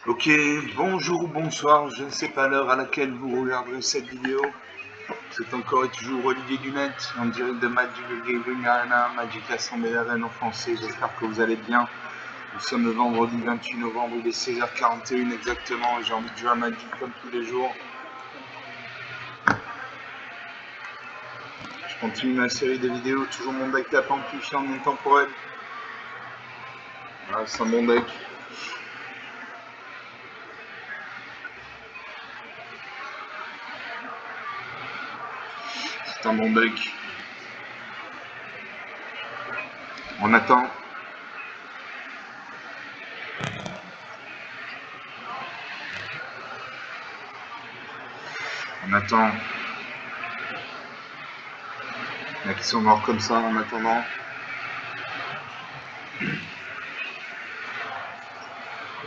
Ok, bonjour ou bonsoir, je ne sais pas l'heure à laquelle vous regarderez cette vidéo. C'est encore et toujours Olivier Dunette, en direct de Magic Gaming Arena, Magic Assemblée Arena en français. J'espère que vous allez bien. Nous sommes le vendredi 28 novembre, il est 16h41 exactement, et j'ai envie de jouer à Magic comme tous les jours. Je continue ma série de vidéos, toujours mon deck tape amplifié en intemporel. Voilà, c'est un bon deck. C'est un bon deck. On attend. On attend. Il y en a qui sont morts comme ça en attendant.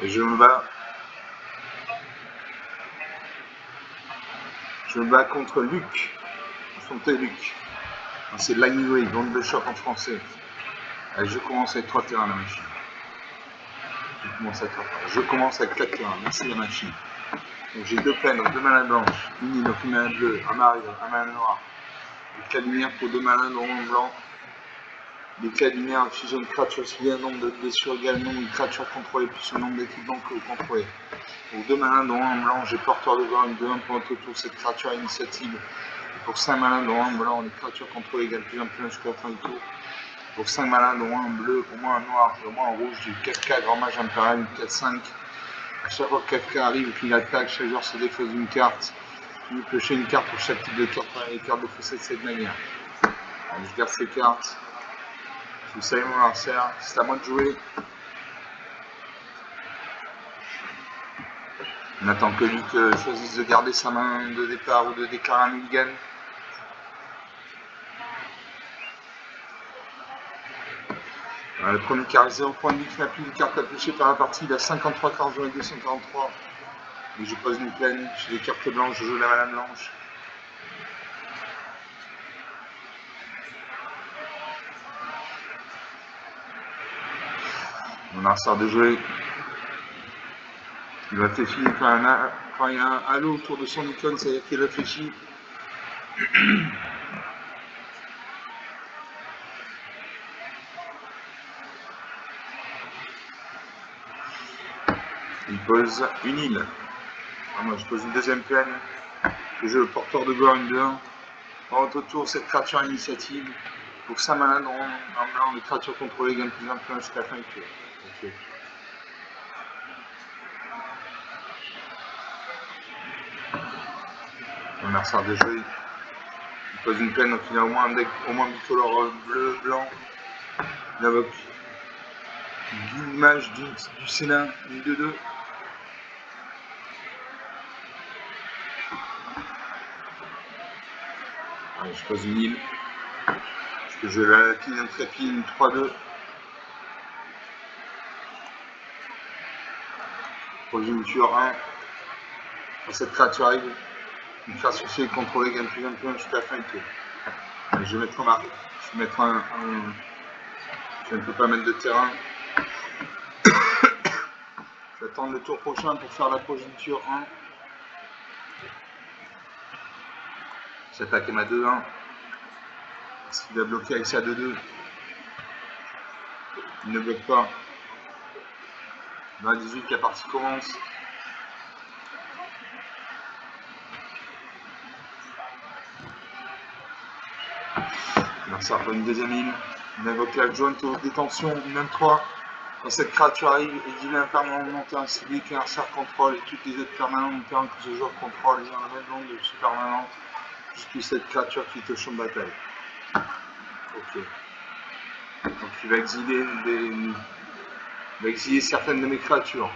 Et je me bats. Je me bats contre Luc. Enchanté Luc. C'est l'Anyway, vente de choc en français. Allez, je commence avec 3 terrains la machine. Je commence avec 4 terrains, merci la machine. Donc j'ai 2 plaines, 2 manas blanches, une île, une mana bleue, un marine, un mana noir. Des cas lumière pour 2 manas non blanc. Des cas lumière fusionne créature civile, un nombre de blessures égal au nombre de créatures contrôlées plus le nombre d'équipements que vous contrôlez. Donc 2 manas dont 1 blanc, j'ai porteur de gorge de 1 pour notre tour, cette créature à initiative. Et pour 5 manas dont 1 blanc, les créatures contrôlées égale plus 1 plus jusqu'à la fin du tour. Pour 5 malins, dont un bleu, au moins un noir, et au moins un rouge, j'ai 4K, grand mage impérial, 4-5. À chaque fois que 4K arrive, qu'il attaque, chaque joueur se défausse d'une carte. Vous piochez une carte pour chaque type de carte, les cartes défaussées de cette manière. Alors, je garde ces cartes. Si vous savez mon adversaire, c'est à moi de jouer. On attend que Luc choisisse de garder sa main de départ ou de déclarer un mulligan. Le premier qui a 0 point de vie qui n'a plus de carte à piocher par la partie, il a 53 cartes, j'en ai 243. Et je pose une plaine, j'ai des cartes blanches, je joue la mana blanche. Mon adversaire de jouer. Il va réfléchir quand il y a un halo autour de son icône, c'est-à-dire qu'il réfléchit. Il pose une île. Moi je pose une deuxième plaine. Je joue le porteur de Gorn de 1. En votre tour, cette créature à initiative. Pour 5 malins, dans un blanc, les créatures contrôlées gagnent plus 1 plus 1 jusqu'à la fin du tour. Okay. Mon adversaire de jeu, il pose une plaine, donc il a au moins un deck, au moins bicolore bleu, blanc. Il invoque une image du Sénat, une 2-2. Allez, je pose une île. Parce que je vais la pine, une trépine, 3-2. Progéniture 1. Quand cette créature arrive, une créature cible contrôlée gagne plus 1 point jusqu'à la fin du tour. Et je vais mettre un. Je vais mettre un. Je ne peux pas mettre de terrain. Je vais attendre le tour prochain pour faire la progéniture 1. J'attaque ma 2-1. Parce qu'il va bloquer avec sa 2-2. Il ne bloque pas. Dans la 18, la partie commence. Alors ça reprend une deuxième île. On invoque l'adjointe aux détentions, une 3. Quand cette créature arrive, exilez un permanent terrain ciblé qu'un adversaire contrôle et toutes les autres permanents de terrain que ce joueur contrôle ayant la même nombre de permanents jusqu'à cette créature qui est au champ de bataille. Ok. Donc il va exiler certaines de mes créatures.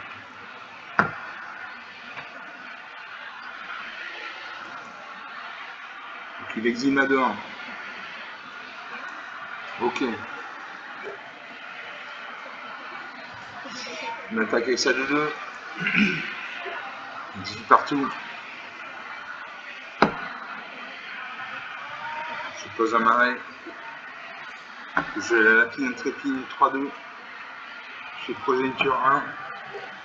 Donc il exile ma 2-1. Ok. On attaque avec sa 2-2. 18 partout. Je pose un marais. Je vais la lapine, une trépine, 3-2. Je fais progéniture 1.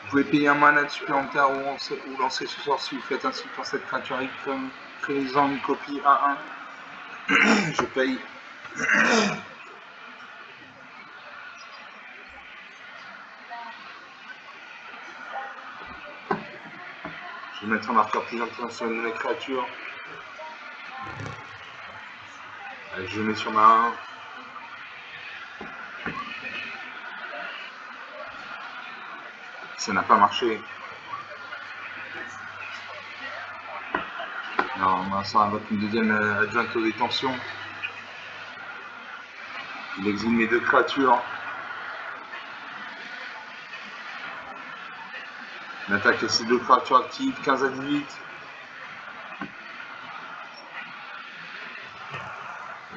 Vous pouvez payer un mana supplémentaire ou lancer ce sort si vous faites ainsi quand cette créature est créant une copie 1-1. Je paye. Je vais mettre un marqueur plus important sur une de mes créatures. Allez, je le mets sur ma 1. Ça n'a pas marché. Non, on va ça avec une deuxième adjointe aux détentions. Il exile mes deux créatures. On attaque ces deux créatures actives, 15 à 18.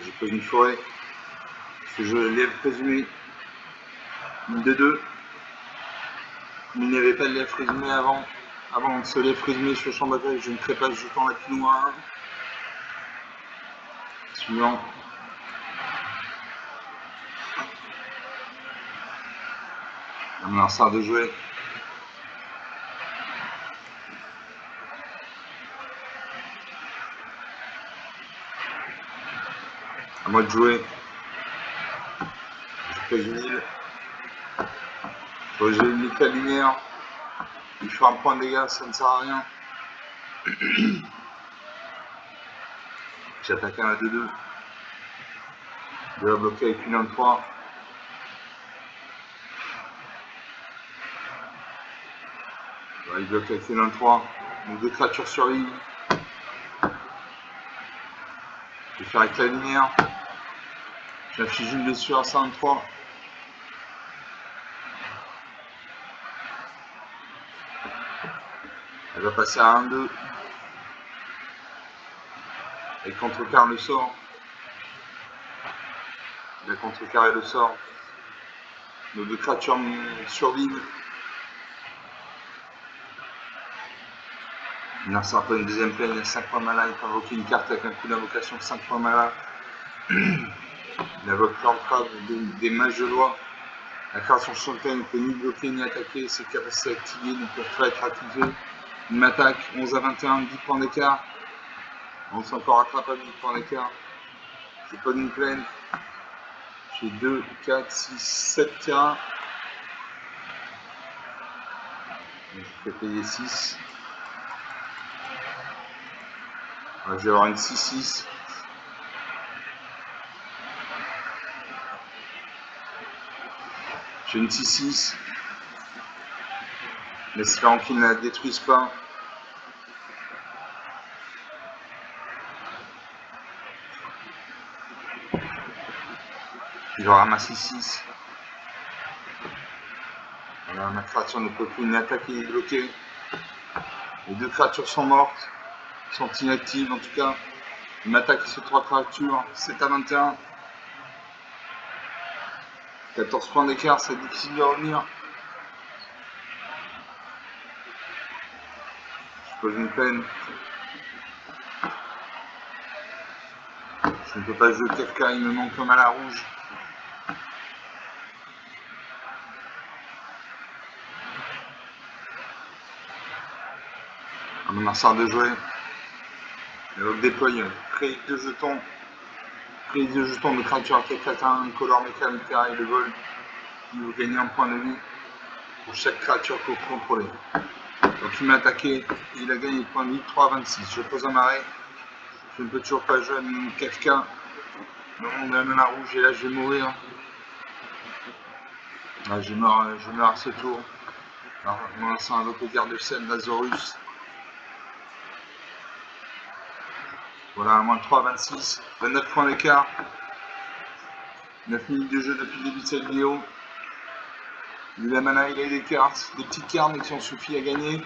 J'ai pris une forêt. Ce jeu lève présumé. Une de 2. Mais il n'y avait pas de lèvre présumé avant. Avant de se lève présumé sur le champ de bataille, je ne crée pas ce jeton la quinoa 1. Suivant. On a un sort de jouer. À moi de jouer. Je pèse une île. J'ai une la lumière. Il fait un point de dégâts, ça ne sert à rien. J'attaque un à 2-2. Je vais la bloquer avec une 1-3. Il bloque avec une 1-3. Donc deux créatures survivent. Je vais faire avec la lumière. J'affiche une blessure à 1-3. Elle va passer à 1-2. Elle contrecarre le sort. Elle a contrecarré le sort. Nos deux créatures survivent. Il lance un peu une deuxième peine, il a 5 points de mana, il peut invoquer une carte avec un coup d'invocation 5 points de mana. Il invoque l'entrave des mages de loi. La carte sur son thème ne peut ni bloquer ni attaquer, ses capacités activées ne peuvent pas être activées. Il m'attaque, 11 à 21, 10 points d'écart. On s'est encore rattrapable, 10 points d'écart. J'ai pas d'une plaine. J'ai 2, 4, 6, 7 terrains. Je fais payer 6. Je vais avoir une 6-6. J'ai une 6-6. Mais espérons qu'ils ne la détruisent pas. Je ramasse 6-6. Alors, ma créature ne peut plus ni attaquer ni bloquer. Les deux créatures sont mortes. Sont inactives en tout cas. Il m'attaque sur 3 créatures. 7 à 21. 14 points d'écart, c'est difficile de revenir. Je pose une peine. Je ne peux pas jouer Kafka, il me manque un mana rouge. Un menaçard de jouer. Et donc déploie, créer 2 jetons. Créer 2 jetons de créatures à 4 1, color mécanique et de vol. Il vous gagnez un point de vie pour chaque créature que vous contrôlez. Donc il m'a attaqué, il a gagné le point de vie 3 à 26. Je pose un arrêt. Je ne peux toujours pas jouer un Kafka. Non, on a un mana rouge et là je vais mourir. Ah, je meurs à ce tour. Alors, moi, c'est un autre garde de sel d'Azorus. Voilà, moins 3 à 26. 29 points d'écart. 9 minutes de jeu depuis le début de cette vidéo. Il a mana, il a des cartes, des petites cartes, mais qui ont suffi à gagner.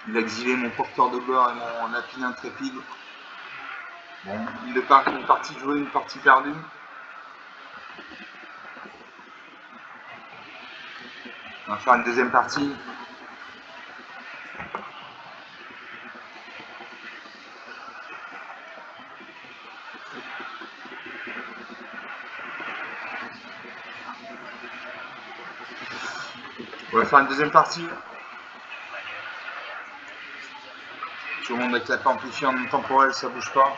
Il a exilé mon porteur de beurre et mon lapine intrépide. Bon, il est parti, une partie jouée, une partie perdue. On va faire une deuxième partie. On va faire une deuxième partie. Tout le monde avec la carte amplifiée en même temporel, ça bouge pas.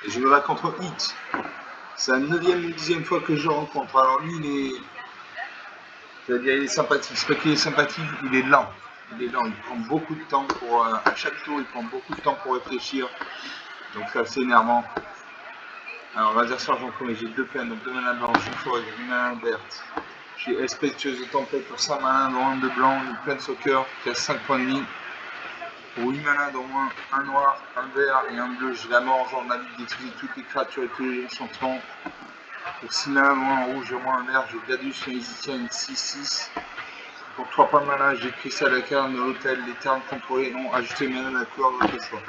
Et je me bats contre Hit. C'est la 9e ou 10e fois que je le rencontre. Alors lui, il est sympathique. C'est pas qu'il est sympathique, il est lent. Il est lent, il prend beaucoup de temps pour. À chaque tour, il prend beaucoup de temps pour réfléchir. Donc c'est assez énervant. Alors on va dire ça, j'en connais. J'ai 2 plaines, donc 2 manas blanches, une forêt, une mana verte. J'ai Espectueuse de tempête pour 5 manas, dont 1 de blanc, une plaine soccer qui a 5 points de vie. Pour 8 manas, dont moins un noir, un vert et un bleu, j'ai la mort, genre navigue détruit toutes les créatures et tous les enchantements. Pour 6 manas, moins un rouge et moins un vert, j'ai Gadus, Nézitienne, une 6-6. Pour 3 points de mana, j'ai Cristal Lacarne, l'hôtel, les termes contrôlés ont ajouté une mana à la couleur de votre choix.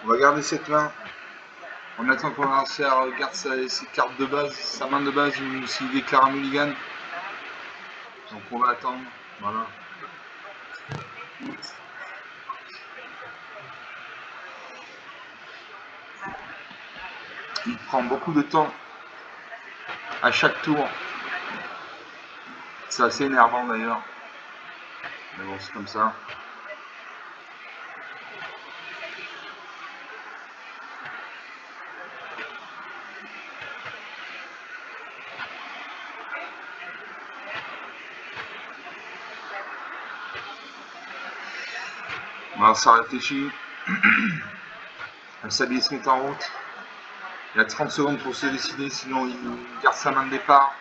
On va garder cette main. On attend qu'on l'adversaire garde ses cartes de base, sa main de base ou s'il déclare un mulligan. Donc on va attendre. Voilà. Il prend beaucoup de temps à chaque tour. C'est assez énervant d'ailleurs. Mais bon, c'est comme ça. Voilà, ça réfléchit. Le sablier se met en route. Il a 30 secondes pour se décider, sinon il garde sa main de départ.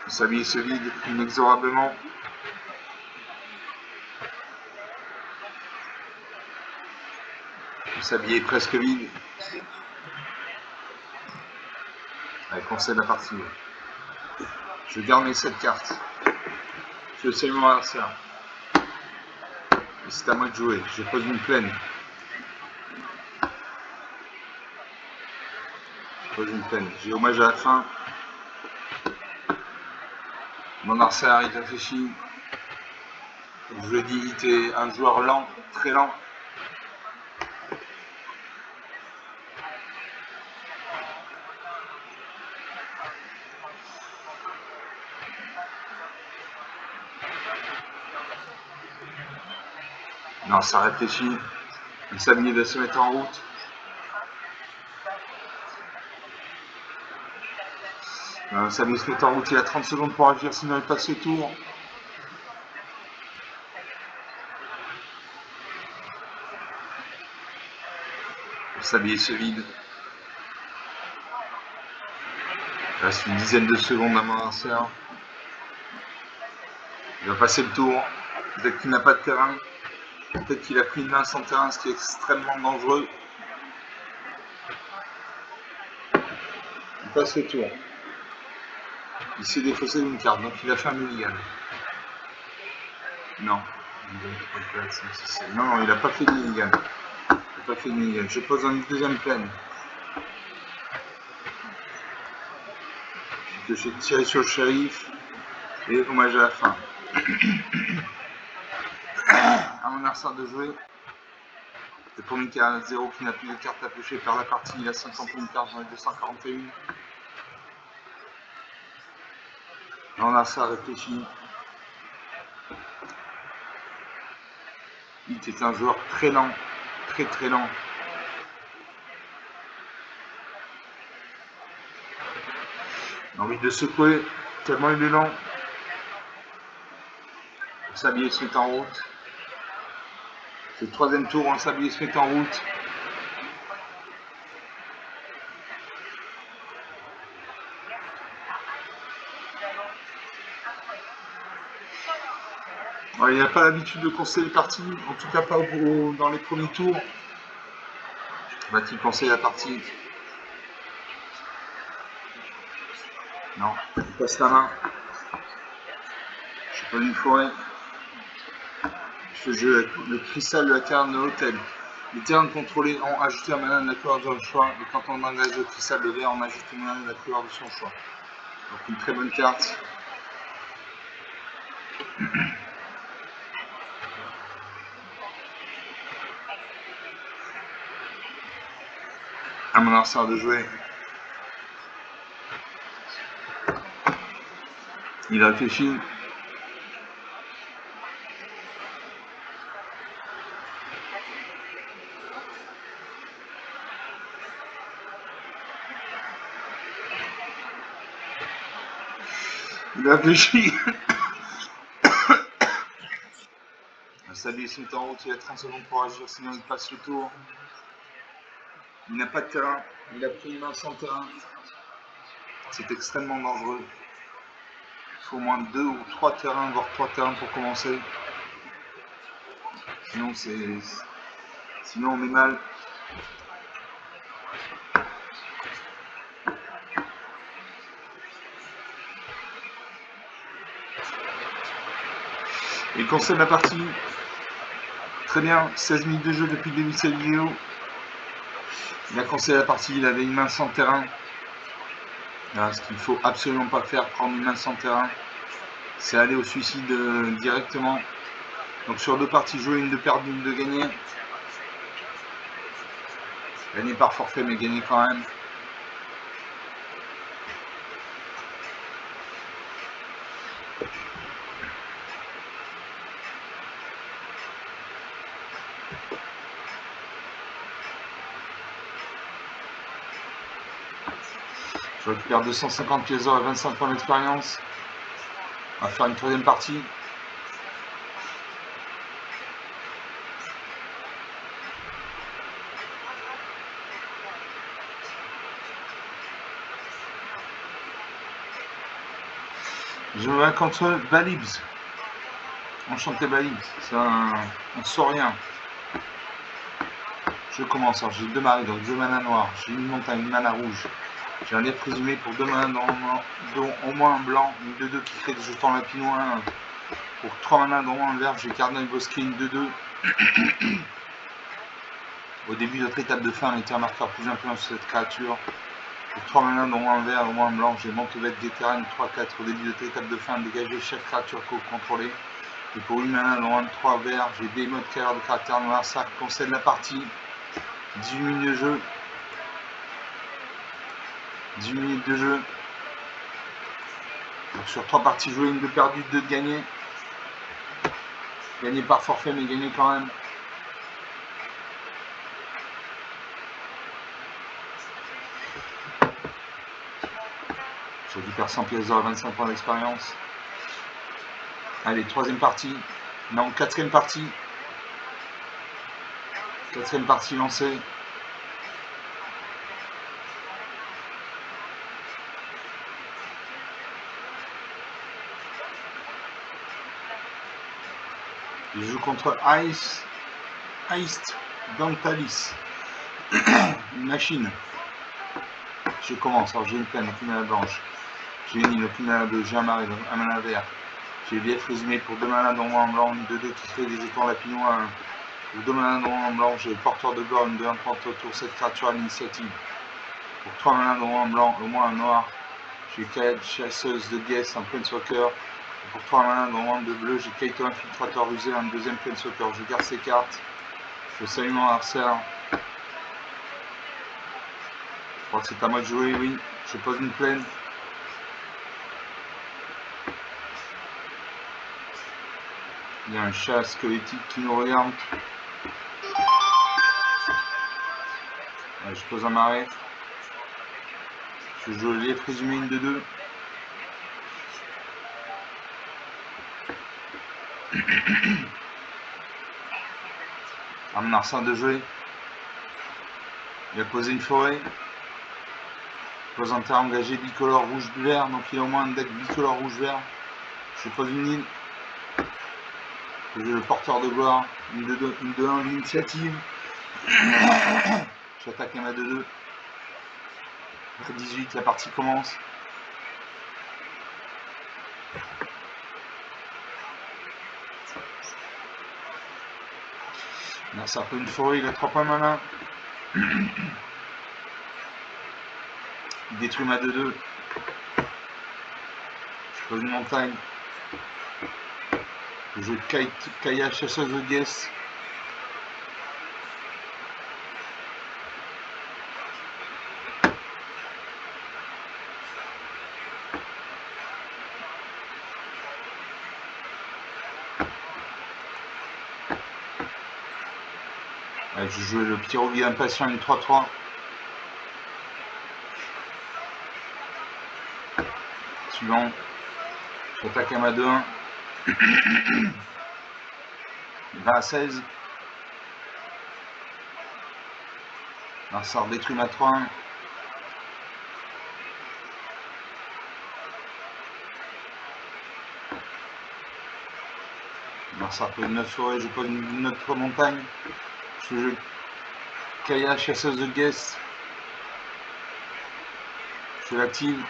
Le sablier se vide inexorablement. Le sablier est presque vide. Allez, concède la partie. Je garde mes 7 cartes. Je sais mon adversaire. Et c'est à moi de jouer. Je pose une plaine. J'ai hommage à la fin. Mon adversaire il réfléchit. Comme je vous l'ai dit, il était un joueur lent, très lent. Non, ça réfléchit. Le sablier va se mettre en route. Le sablier se met en route, il a 30 secondes pour agir, sinon il passe ce tour. Le sablier se vide. Il reste une dizaine de secondes à mon adversaire. Il va passer le tour. Peut-être qu'il n'a pas de terrain. Peut-être qu'il a pris une main sans terrain, ce qui est extrêmement dangereux. Il passe le tour. Il s'est défaussé d'une carte, donc il a fait un mulligan. Non. Non, il n'a pas fait de mulligan. Je pose une deuxième plaine. Que j'ai tiré sur le shérif. Et hommage à la fin. À mon adversaire de jouer. Et pour Mika à 0 qui n'a plus de cartes à piocher par la partie, il a 51 cartes dans les 241. Mon adversaire réfléchit. Il était un joueur très lent. Très très lent. Il a envie de secouer, tellement il est lent. Le sablier se met en route. C'est le troisième tour, le sablier se met en route. Alors, il n'a pas l'habitude de conseiller les parties, en tout cas pas dans les premiers tours. Va-t-il conseiller la partie? Non, il passe la main. Je peux une forêt. Je joue le cristal de la carte de l'hôtel. Les terrains contrôlés ont ajouté un mana de la couleur de leur choix. Et quand on engage le cristal de vert, on ajoute un mana de la couleur de son choix. Donc une très bonne carte. À mon adversaire de jouer. Il réfléchit. Il réfléchit. Salut, c'est en route, il a 30 secondes pour agir, sinon il passe le tour. Il n'a pas de terrain, il a pris une main sans terrain. C'est extrêmement dangereux. Il faut au moins 2 ou 3 terrains, voire 3 terrains pour commencer. Sinon on est mal. Il concède la partie. Très bien, 16 minutes de jeu depuis le début de cette vidéo. Il a concédé la partie, il avait une main sans terrain. Voilà, ce qu'il ne faut absolument pas faire, prendre une main sans terrain, c'est aller au suicide directement. Donc sur 2 parties jouées, une de perdue, une de gagnée. Gagné par forfait, mais gagné quand même. Je récupère 250 pièces d'or et 25 points d'expérience. On va faire une 3e partie. Je me bats contre Balibs. Enchanté Balibs, c'est un saurien. Je commence, alors j'ai 2 marées, donc 2 manas noirs, j'ai une montagne, une mana rouge. J'ai un lièvre présumé pour 2 manas dont au moins un blanc, une 2-2 qui crée des jetons lapinois. Pour 3 manas dont un vert, j'ai Cardinal Bosquet, une 2-2. Au début de notre étape de fin, on était un marqueur plus influent sur cette créature. Pour 3 manas dont un vert, au moins un blanc, j'ai Montevette des terrains 3-4. Au début de notre étape de fin, dégager chaque créature contrôlée. Et pour 8 manas dont un 3 vert, j'ai des modes carrière de caractère noir, ça concède la partie. 18 minutes de jeu. 18 minutes de jeu. Donc sur 3 parties jouées, une de perdue, 2 de gagnées. Gagné par forfait, mais gagné quand même. Je récupère 100 pièces d'or et 25 points d'expérience. Allez, 3e partie. Non, 4e partie. 4e partie lancée. Je joue contre Iced Dantalis. Une machine. Je commence. Alors j'ai une peine, aucune mana blanche. J'ai une île, aucune mana bleue. J'ai un mari, un mana vert. J'ai lief résumé pour 2 manas dont un blanc, une 2-2 qui crée des jetons lapinois. Pour 2 manas dont un blanc, j'ai porteur de gore, une 2-1 30 autour cette créature à l'initiative. Pour 3 manas dont un blanc, au moins un noir, j'ai Kayad chasseuse de Guess, un planeswalker. Pour 3 manas dont un de bleu, j'ai Kaito infiltrateur rusé, un 2e planeswalker. Je garde ces cartes. Je salue mon adversaire. Je crois que c'est à moi de jouer, oui. Je pose une plaine. Il y a un chat squelettique qui nous regarde. Je pose un marais. Je joue le lièvre présumé, une de 2. À mon arsenal de jouer. Il a posé une forêt. Il pose un terrain engagé bicolore rouge-vert, donc il a au moins un deck bicolore rouge-vert. Je pose une île. Je joue le porteur de gloire, une 2-1 d'initiative. J'attaque un à 2-2. Après 18, la partie commence. Ça peut une forêt, il a 3 points malin. Il détruit ma 2-2. Je pose une montagne. Je Kaya chasseuse de Guess. Je joue le Pyroguide impatient, les 3-3. Suivant. J'attaque à ma 2-1. 20 à 16. Marsar détruit ma 3-1. Marsar pose une 9 forêt, je pose une autre montagne. Je joue Kaya chasseuse de Guess. Je l'active.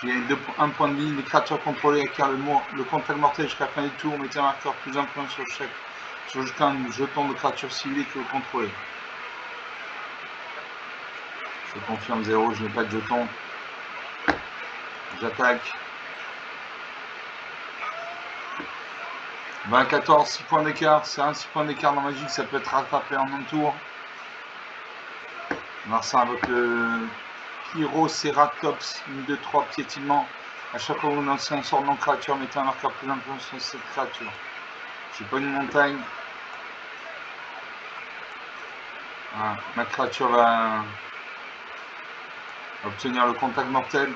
Je gagne 1 point de vie. Les créatures contrôlées acquièrent le contact mortel jusqu'à la fin du tour. Mettez un marqueur plus un point sur chacun jeton de créature ciblée que vous contrôlez. Je confirme 0, je n'ai pas de jeton. J'attaque. 20-14, 6 points d'écart. C'est un 6 points d'écart dans Magic, ça peut être rattrapé en un tour. Marcin avec le Pyroceratops, une 2-3 piétinement. À chaque fois que vous lancez un sort non créature, mettez un marqueur plus important sur cette créature. J'ai pas une montagne. Voilà. Ma créature va obtenir le contact mortel.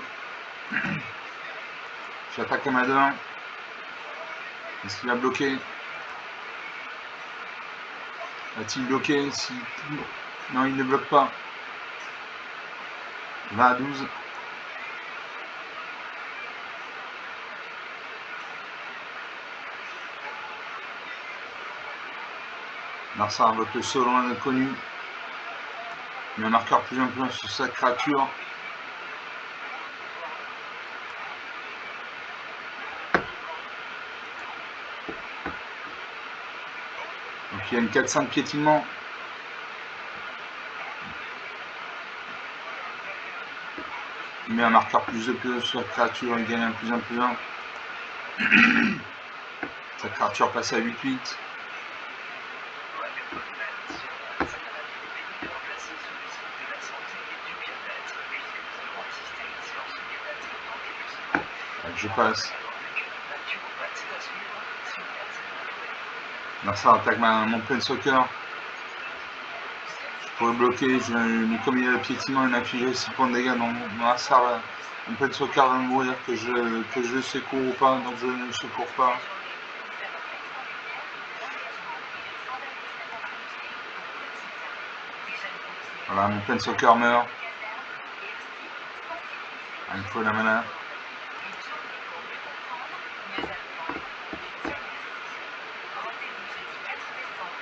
J'attaque à ma 2-1. Est-ce qu'il a bloqué? A-t-il bloqué? Si... Non, il ne bloque pas. 20 à 12. Marcin invoque le Solon inconnu. Il met un marqueur plus important sur sa créature. Donc il y a une 4-5 piétinement. Il met un marqueur plus 2 sur la créature, il gagne un plus 1 plus 1. Sa créature passe à 8-8. Je passe. Marcin attaque mon Planeswalker. Je pourrais bloquer, mais comme il y a le piétinement, il a infligé 6 points de dégâts. Donc Marcin, mon Planeswalker va mourir, que je le secours ou pas, donc je ne le secours pas. Voilà, mon Planeswalker meurt. Il me faut la mana.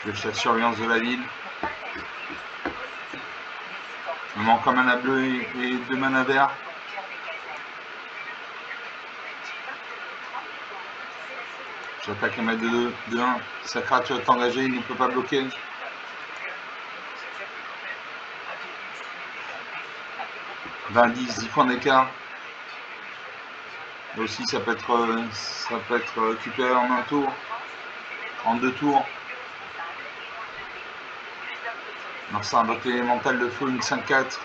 Je fais la surveillance de la ville. Il me manque un mana bleu et 2 mana verts. J'attaque à ma 2-1. Sa créature est engagée, il ne peut pas bloquer. « 10 points d'écart. Là aussi, ça peut être récupéré en un tour, en 2 tours. Marcin invoque l'élémental de feu, une 5-4.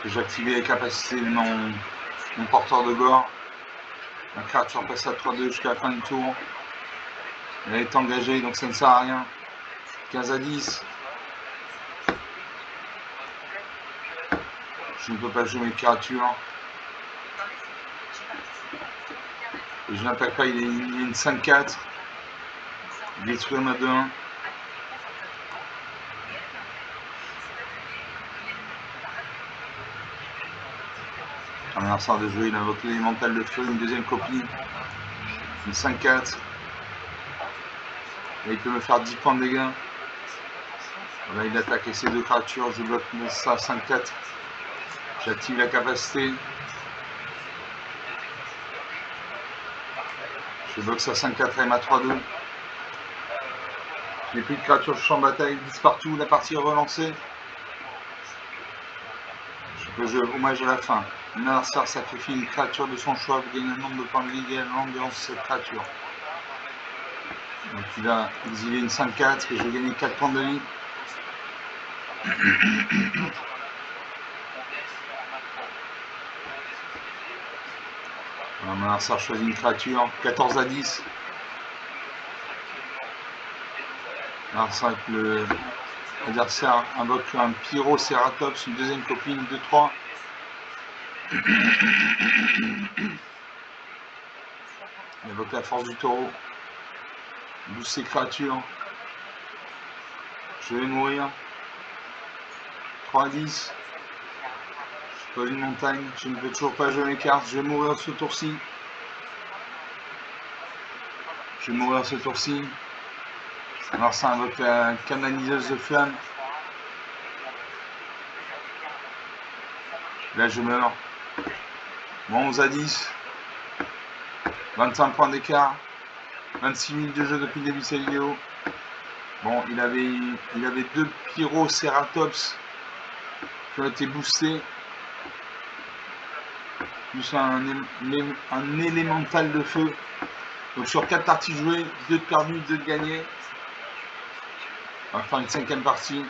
J'ai activé les capacités de mon porteur de gore. La créature passe à 3-2 jusqu'à la fin du tour. Elle est engagée, donc ça ne sert à rien. 15 à 10. Je ne peux pas jouer mes créatures. Et je n'attaque pas, il y a une 5-4. Détruire ma 2-1. Un instant de jeu, il invoque l'élémental de feu, une deuxième copie. Une 5-4. Et il peut me faire 10 points de dégâts. Voilà, il attaque avec ses 2 créatures, je bloque ça 5-4. J'active la capacité. Je boxe à 5-4 M à 3-2. Je n'ai plus de créatures de champ de bataille, 10 partout, la partie est relancée. Je peux jouer hommage à la fin. Un adversaire sacrifie une créature de son choix, vous gagnez un nombre de points de vie et l'ambiance de cette créature. Donc il a exilé une 5-4 et je vais gagner 4 points de vie. Mon adversaire choisit une créature, 14 à 10. L'adversaire invoque un Pyrocératops, une deuxième copine, 2-3. Il invoque la force du taureau. Bouge ses créatures. Je vais mourir. 3 à 10. Je pose une montagne. Je ne peux toujours pas jouer mes cartes. Je vais mourir ce tour-ci. Je vais mourir ce tour-ci. Alors ça invoque la canaliseuse de flamme. Là je meurs. Bon, 11 à 10. 25 points d'écart. 26 minutes de jeu depuis le début de cette vidéo. Bon, il avait 2 Pyrocératops qui ont été boostés. Plus un élémental de feu. Donc sur 4 parties jouées, 2 de perdues, 2 de gagnées. On va faire une 5e partie.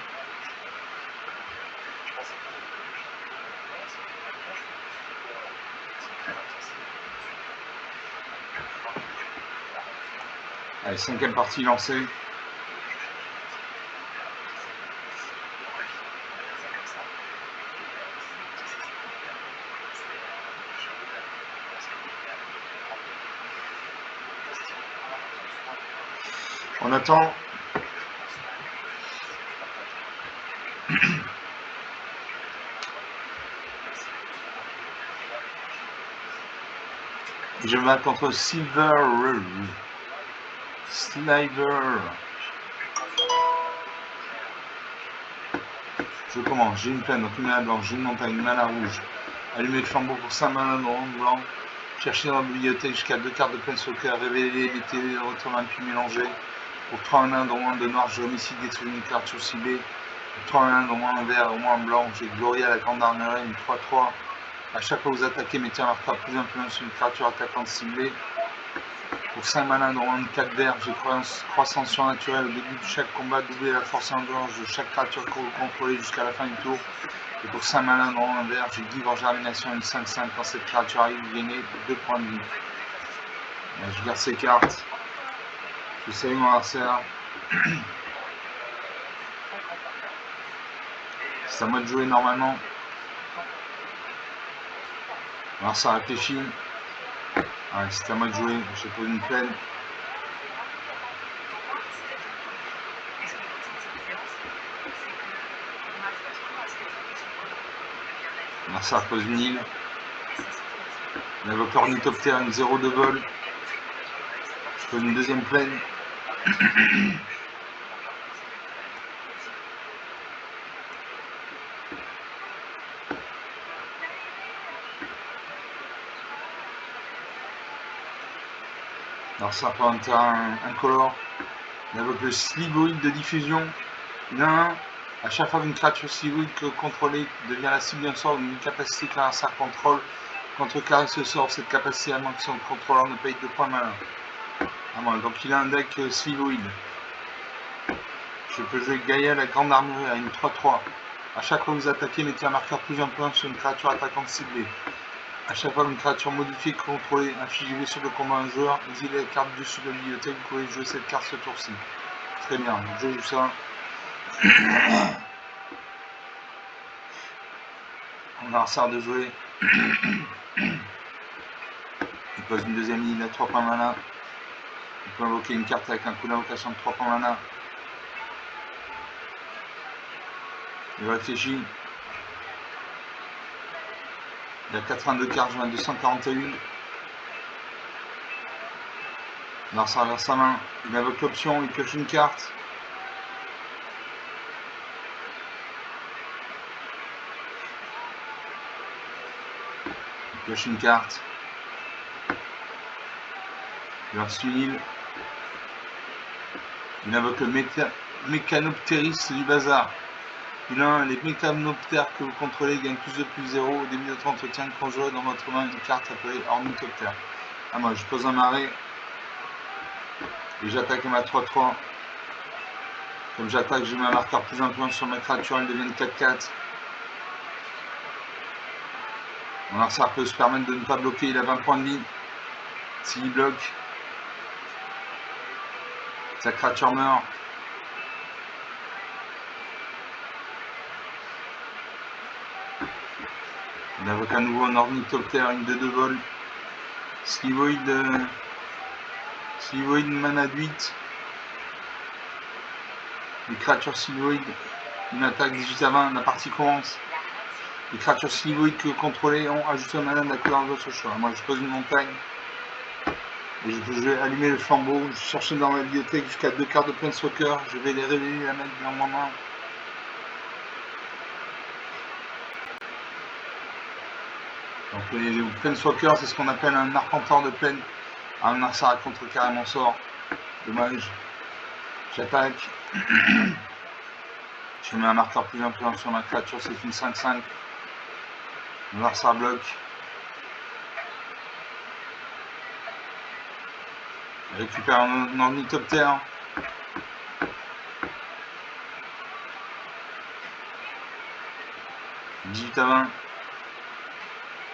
Allez, 5e partie lancée. On attend. Je vais battre contre Sliver. Je commence. J'ai une plaine, donc une mana blanche, j'ai une montagne, une mana rouge. Allumer le flambeau pour 5 mana blanc. Chercher dans la bibliothèque jusqu'à 2 cartes de Planeswalker, révéler les télés, retourner puis mélanger. Pour 3 mana, dont un de noir, j'ai homicide, détruire une carte ciblée. Pour 3 mana, dont un vert, au moins un blanc, j'ai Gloria la grande armurienne, une 3-3. A chaque fois que vous attaquez, mettez un marqueur plus influent sur une créature attaquante ciblée. Pour 5 mana, dont un 4 vert, j'ai croissance surnaturelle. Au début de chaque combat, doubler la force et endurance de chaque créature que vous contrôlez jusqu'à la fin du tour. Et pour 5 mana, dont un vert, j'ai Give en germination, une 5-5. Quand cette créature arrive, vous gagnez 2 points de vie. Je garde ces cartes. Je salue mon adversaire. C'est à moi de jouer normalement. Alors ça réfléchit. Ouais, c'est à moi de jouer. Je pose une plaine. Alors ça pose une île. Il invoque l'ornithoptère, une 0 de vol. Je pose une deuxième plaine. Alors ça prend un terrain incolore. Il invoque le sligoïde de diffusion. Il a un. À chaque fois qu'une créature sligoïde que contrôlée devient la cible d'un sort ou d'une capacité que l'adversaire contrôle, contrecarrer ce sort, cette capacité à moins que son contrôleur ne paye 2 points de mana. Donc il a un deck sligoïde. Je peux jouer Gaïa la grande armure à une 3-3. A chaque fois que vous attaquez, mettez un marqueur plus important sur une créature attaquante ciblée. A chaque fois qu'une créature modifiée contrôlée inflige des blessures de combat à un joueur, exilez la carte dessus de la bibliothèque, vous pouvez jouer cette carte ce tour-ci. Très bien, donc je joue ça. On a un sort de jouer. Il pose une deuxième ligne à 3 points mana. Il peut invoquer une carte avec un coup d'invocation de 3 points mana. Il réfléchit. Il a 82 cartes, j'en ai 241. Alors ça reverse sa main. Il invoque l'option, il pioche une carte. Il pioche une carte. Il reste une île. Il invoque le Mécanoptéris du bazar. Les mécanoptères que vous contrôlez gagnent plus de plus 0 au début de votre entretien. Conjurez dans votre main une carte appelée ornithoptère. Ah, moi je pose un marais et j'attaque ma 3-3. Comme j'attaque, je mets un marqueur plus influent sur ma créature, elle devient 4-4. Mon adversaire peut se permettre de ne pas bloquer, il a 20 points de vie. S'il bloque, sa créature meurt. Il invoque à nouveau un ornithoptère, une 2-2 vol. Slivoid mana de 8. Les créatures Slivoid, une attaque 18 à 20, la partie commence. Les créatures Slivoid que vous contrôlez ont ajouté un mana de la couleur de votre choix. Moi je pose une montagne. Et je vais allumer le flambeau, je vais chercher dans ma bibliothèque jusqu'à 2 cartes de Planeswalker, je vais les révéler, la mettre dans ma main. Donc les Planeswalker, c'est ce qu'on appelle un arpenteur de plaine. Un adversaire à contrecarrer mon sort. Dommage. J'attaque. Je mets un marqueur plus influent sur ma créature, c'est une 5-5. L'adversaire bloque. Je récupère un ornithoptère. « 18 à 20.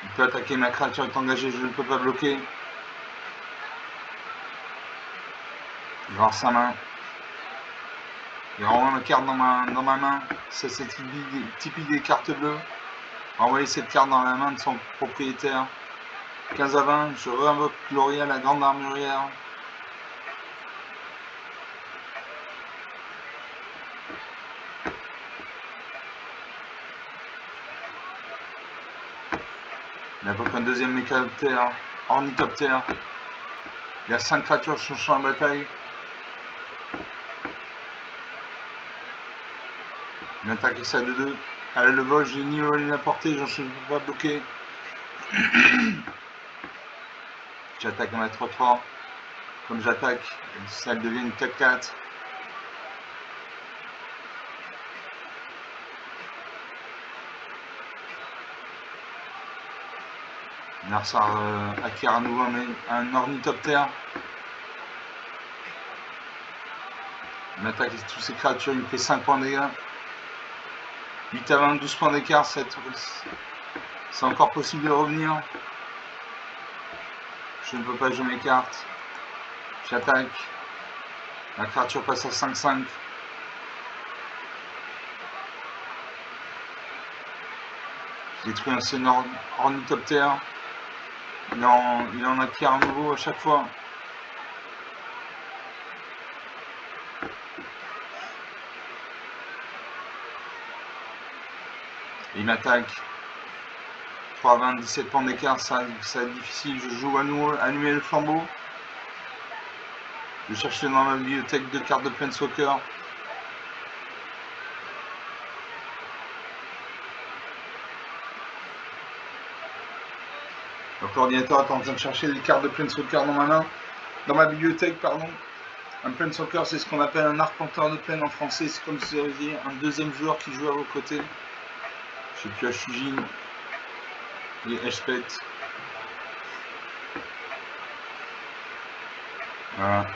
Il peut attaquer, ma créature est engagée, je ne peux pas bloquer. Il va avoir sa main. Il renvoie ma carte dans ma main. Ça, c'est typique des cartes bleues. Renvoyer cette carte dans la main de son propriétaire. 15 à 20, je réinvoque Gloria, la grande armurière. Il invoque un deuxième mécanoptère, ornithoptère. Il y a 5 créatures sur le champ de bataille. Une attaque ça de 2. Elle le vol, j'ai ni volé ni la portée, je ne peux pas bloquer. J'attaque à ma 3-3. Comme j'attaque, ça devient une 4-4. Narsar acquiert à nouveau un ornithoptère. Il m'attaque toutes ces créatures, il me fait 5 points de dégâts. 8 à 20, 12 points d'écart, c'est encore possible de revenir. Je ne peux pas jouer mes cartes. J'attaque. La créature passe à 5-5. Je détruis un seul ornithoptère. Il en acquiert un nouveau à chaque fois. Il m'attaque. 3 à 20, 17 points d'écart, ça va être difficile. Je joue à nouveau, allumer le flambeau. Je cherche dans ma bibliothèque 2 cartes de Planeswalker. Donc l'ordinateur est en train de chercher des cartes de Planeswalker dans ma main. Dans ma bibliothèque, pardon. Un Planeswalker, c'est ce qu'on appelle un arpenteur de plaine en français. C'est comme si vous aviez un deuxième joueur qui joue à vos côtés. Je pioche Shujin. Il est Hpet. Voilà.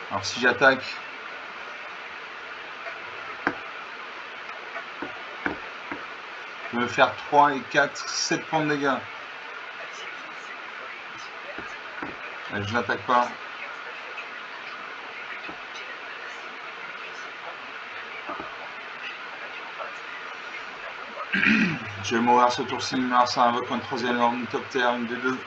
Alors si j'attaque, je peux me faire 3 et 4, 7 points de dégâts. Je n'attaque pas. Je vais mourir ce tour-ci, mais ça invoque un troisième ornithoptère, une des deux.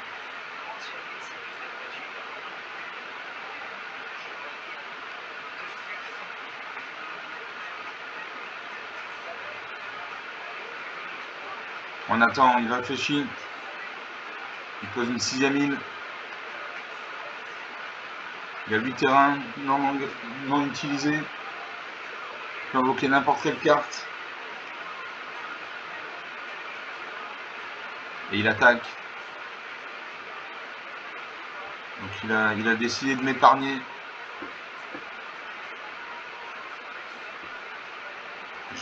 On attend, il réfléchit. Il pose une 6e île. Il y a 8 terrains non utilisés. Il peut invoquer n'importe quelle carte. Et il attaque. Donc il a décidé de m'épargner.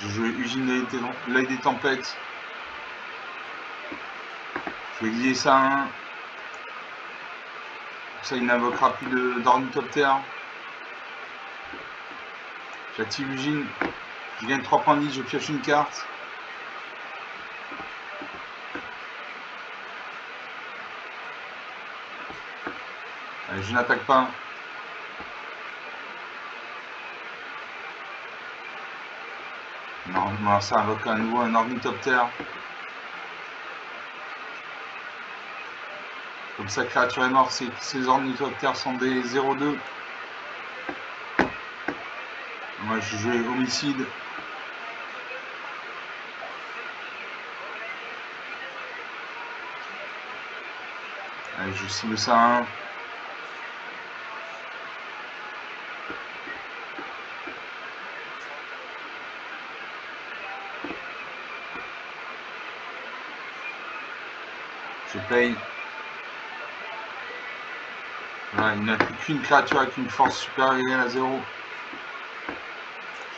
J'ai joué Ugine l'œil des tempêtes. Je vais lier ça à 1. Comme ça il n'invoquera plus d'ornithoptère. J'active Ugine. Je gagne 3 points de vie, je pioche une carte. Allez, je n'attaque pas. Non, ça invoque à nouveau un ornithoptère. Comme sa créature est morte, ces ornithoptères sont des 0-2. Moi je joue homicide. Allez, je cible ça à 1. Je paye. Voilà, il n'a plus qu'une créature avec une force supérieure à 0.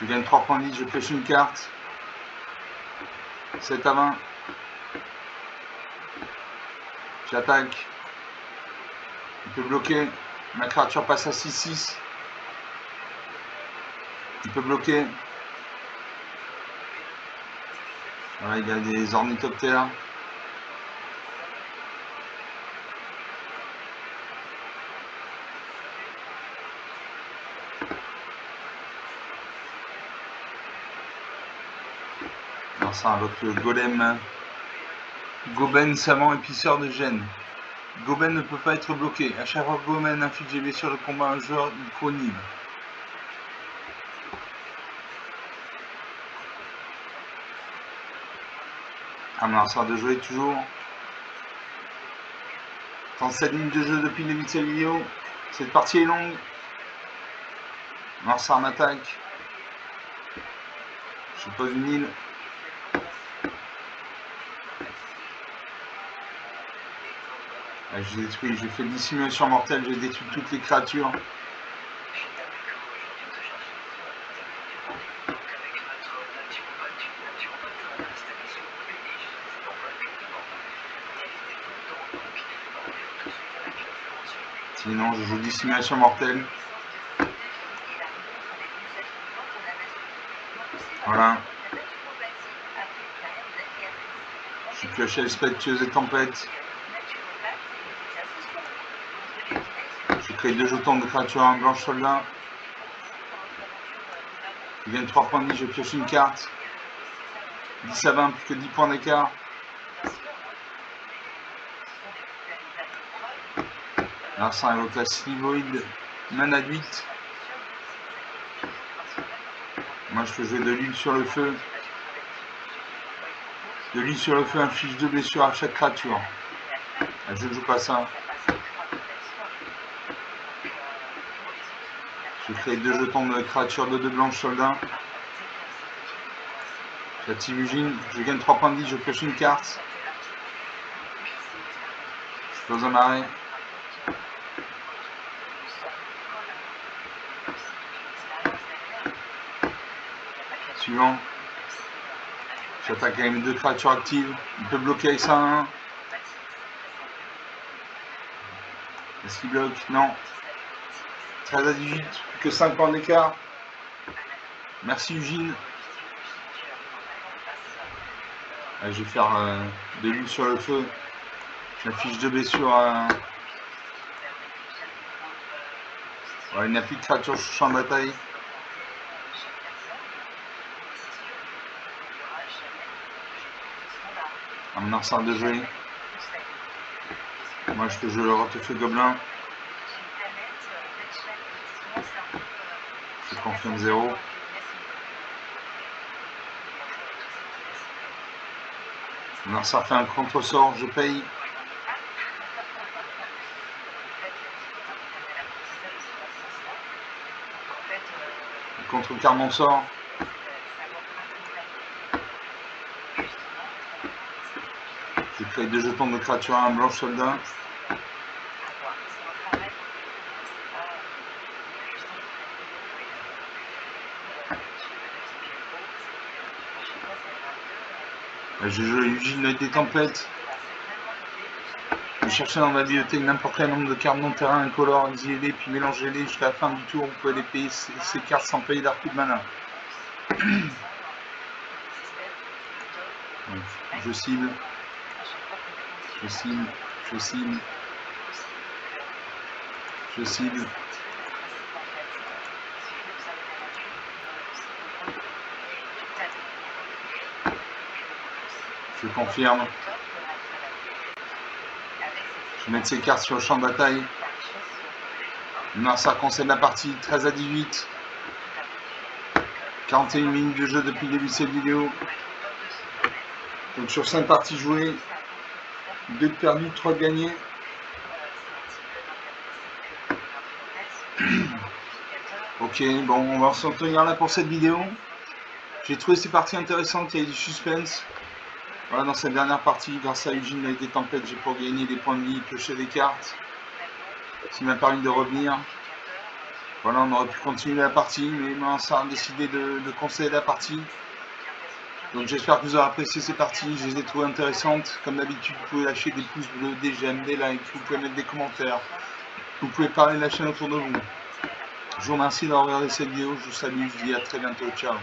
Je gagne 3 points de vie, je pioche une carte. 7 à 20. J'attaque. Il peut bloquer. Ma créature passe à 6-6. Il peut bloquer. Voilà, il y a des ornithoptères. Alors ça invoque le golem. Goben, savant épiceur de gêne. Goben ne peut pas être bloqué. À chaque fois que Goben inflige des blessures de combat à un joueur, il co-inhibe. Amenarçar de jouer toujours. 37 minutes de jeu depuis le début de cette vidéo. Cette partie est longue. Amenarçar m'attaque. Je pose une île. J'ai détruit, j'ai fait dissimulation mortelle, j'ai détruit toutes les créatures. Sinon, je joue dissimulation mortelle. Voilà. Je pioche spectueuse et tempête. Je crée 2 jetons de créature en blanche soldat. Je gagne 3 points de vie, je pioche une carte. 10 à 20, plus que 10 points d'écart. Alors ça invoque la Slivoid, mana 8. Moi je peux jouer de l'huile sur le feu. De l'huile sur le feu inflige 2 blessures à chaque créature. Je ne joue pas ça. Je crée 2 jetons de créature de 2 blanches soldats. J'active Ugine, je gagne 3 points de vie, je pioche une carte. Je pose un arrêt. Suivant. J'attaque avec mes 2 créatures actives. Il peut bloquer avec ça 1. Est-ce qu'il bloque? Non. 13 à 18, plus que 5 points d'écart. Merci Ugine. Allez, je vais faire de l'huile sur le feu. J'affiche 2 blessures à... Ouais, il n'y a plus de créature sur le champ de bataille. Amenarçar de jouer. Moi je peux jouer le Rotefeu Gobelin. Je confirme 0. Amenarçar fait un contre-sort, je paye. Je contrecarre mon sort. Je crée 2 jetons de créature à un blanche soldat. Je joue Eugene des tempêtes. Vous cherchez dans la bibliothèque n'importe quel nombre de cartes non terrain incolores, exilez-les, puis mélangez-les jusqu'à la fin du tour. Vous pouvez les payer ces cartes sans payer d'un coup de mana. Donc, je cible. Je cible. Je cible. Je cible. Je confirme. Je vais mettre ces cartes sur le champ de bataille. Ça concerne la partie 13 à 18. 41 minutes de jeu depuis le début de cette vidéo. Donc sur 5 parties jouées, 2 de perdus, 3 de gagnés. Ok, bon, on va s'en tenir là pour cette vidéo. J'ai trouvé ces parties intéressantes, il y a du suspense. Voilà, dans cette dernière partie, grâce à Eugene avec des tempêtes, j'ai pu gagner des points de vie, piocher des cartes. Ça m'a permis de revenir. Voilà, on aurait pu continuer la partie, mais ça a décidé de conseiller la partie. Donc j'espère que vous aurez apprécié ces parties, je les ai trouvées intéressantes. Comme d'habitude, vous pouvez lâcher des pouces bleus, des j'aime, des likes, vous pouvez mettre des commentaires. Vous pouvez parler de la chaîne autour de vous. Je vous remercie d'avoir regardé cette vidéo, je vous salue, je vous dis à très bientôt, ciao.